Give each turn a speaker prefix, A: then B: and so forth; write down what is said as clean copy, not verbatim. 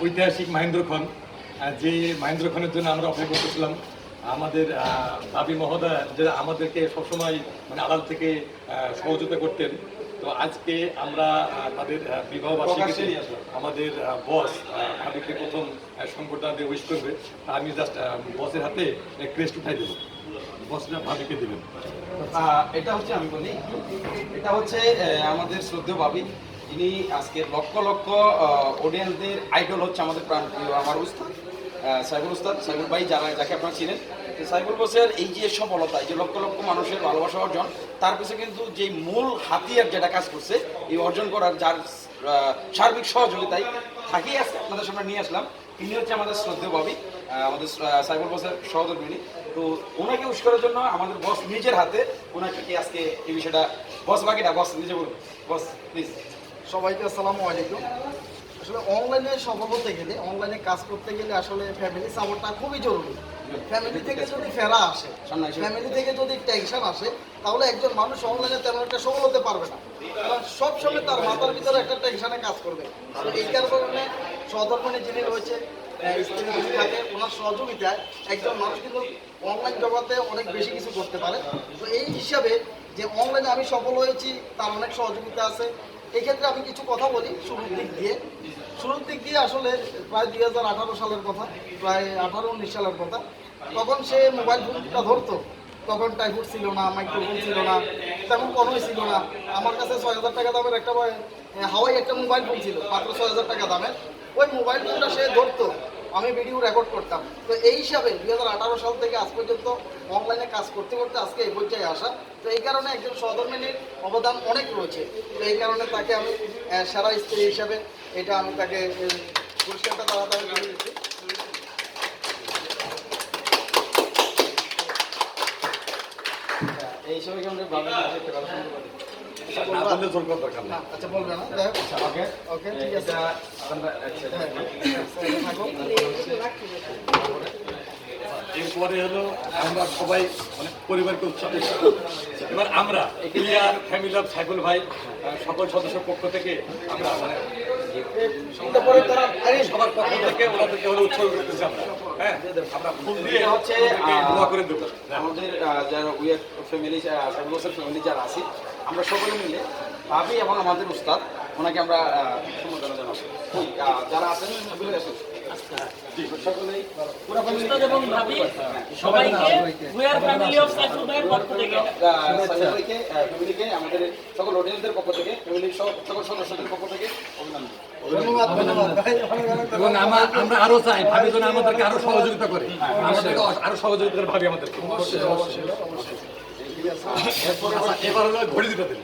A: ঐতিহাসিক মাহেন্দ্রক্ষণ, যে মাহেন্দ্রক্ষণের জন্য আমরা অপেক্ষা করতেছিলাম। আমাদের ভাবি মহোদয় যে আমাদেরকে সবসময় মানে আড়াল থেকে সহযোগিতা করতেন। তো আজকে আমরা তাদের বিবাহ বার্ষিকীতে আমাদের বস ভাবিকে প্রথম সংবর্ধনা দিয়ে উইশ করবে। আমি জাস্ট বসের হাতে ক্রেস্ট উঠাই দেবো, বসটা ভাবিকে দেবেন।
B: এটা হচ্ছে আমি বলি, এটা হচ্ছে আমাদের শ্রদ্ধেয় ভাবি। ইনি আজকে লক্ষ লক্ষ অডিয়েন্সদের আইডল হচ্ছে আমাদের প্রাণপ্রিয় আমার উস্তাদ সাইফুল উস্তাদ, সাইফুল ভাই যাকে আপনারা চিনেন। সাইফুল বসের এই যে সফলতা, এই যে লক্ষ লক্ষ মানুষের ভালোবাসা অর্জন, তার পিছনে কিন্তু যে মূল হাতিয়ার যেটা কাজ করছে এই অর্জন করার, যার সার্বিক সহযোগিতায় থাকিয়ে আজকে আপনাদের সামনে নিয়ে আসলাম। তিনি হচ্ছে আমাদের শ্রদ্ধেয় ভাবি, আমাদের সাইফুল বসের সহধর্মিনী। তো ওনাকে উইশ করার জন্য আমাদের বস নিজের হাতে ওনাকে আজকে এই বিষয়টা, বস বাকিটা বস নিজে বলুন। বস প্লিজ।
C: সবাইকে আসসালামু আলাইকুম। আসলে অনলাইনে সফল হতে গেলে, অনলাইনে কাজ করতে গেলে আসলে ফ্যামিলি সাপোর্টটা খুবই জরুরি। ফ্যামিলি থেকে যদি ফেরা আসে, ফ্যামিলি থেকে যদি টেনশন আসে, তাহলে একজন মানুষ অনলাইনে তেমন একটা সফল হতে পারবে না। কারণ সবসময় তার মাথার ভিতরে একটা টেনশনে কাজ করবে। তো এই কারণে সহধর্মিণী যিনি রয়েছে, স্ত্রী যিনি থাকে, ওনার সহযোগিতায় একজন মানুষ কিন্তু অনলাইন জগতে অনেক বেশি কিছু করতে পারে। তো এই হিসাবে যে অনলাইনে আমি সফল হয়েছি, তার অনেক সহযোগিতা আছে। এই ক্ষেত্রে আমি কিছু কথা বলি শুরুর দিক দিয়ে আসলে প্রায় 2018 সালের কথা, প্রায় 18-19 সালের কথা। তখন সে মোবাইল ফোনটা ধরতো, তখন টাইফুড ছিল না, মাইক্রোফোন ছিল না, তেমন কোনোই ছিল না। আমার কাছে 6,000 টাকা দামের একটা হাওয়াই একটা মোবাইল ফোন ছিল, মাত্র 6,000 টাকা দামের। ওই মোবাইল ফোনটা সে ধরতো, আমি ভিডিও রেকর্ড করতাম। তো এই হিসাবে 2018 সাল থেকে আজ পর্যন্ত অনলাইনে কাজ করতে করতে আজকে এই পর্যায়ে আসা। তো এই কারণে একজন সহধর্মিণীর অবদান অনেক রয়েছে। তো এই কারণে তাকে আমি সেরা স্ত্রী হিসাবে এটা আমি তাকে পুরস্কারটা তাড়াতাড়ি দিয়ে দিচ্ছি।
B: এই হিসাবে কি আমরা ভাবি একটা কথা শুনতে পারি?
C: আচ্ছা বলবে না, যাই হোক।
B: ওকে
C: ওকে, ঠিক আছে।
A: এরপরে হলো আমরা সবাই মানে পরিবারকে উৎসব। এবার আমরা ফ্যামিলি অফ সাইফুল ভাই সকল সদস্যের পক্ষ থেকে আমরা মানে সবার পক্ষ থেকে ওনাদেরকে হলো উৎসর্গ করতেছি আমরা। হ্যাঁ, আমরা ফুল দিয়ে
B: হচ্ছে
A: দোয়া করে দেবো।
B: আমাদের যারা উইয়ার ফ্যামিলি, সাইফুল বসের ফ্যামিলি যারা আছি, আমরা সকলে মিলে ভাবি এবং আমাদের উস্তাদ ওনাকে আমরা সম্বোধনা জানাবো। যারা আছেন সকলেই সকলেই পুরো
D: উস্তাদ এবং ভাবি সবাইকে উইয়ার ফ্যামিলি অফ সাইফুল ভাইয়ের পক্ষ থেকে,
B: ফ্যামিলিকে, আমাদের সকল অডিয়েন্সদের পক্ষ থেকে, ফ্যামিলির সকল সদস্যদের পক্ষ থেকে অভিনন্দন।
C: ধন্যবাদ ভাই।
A: এবং আমরা আরো চাই ভাবি যেন আমাদেরকে আরো সহযোগিতা করে, আমাদেরকে আরো সহযোগিতা করে ভাবি আমাদেরকে। এবার হলো ঘড়ি দিতে দিন।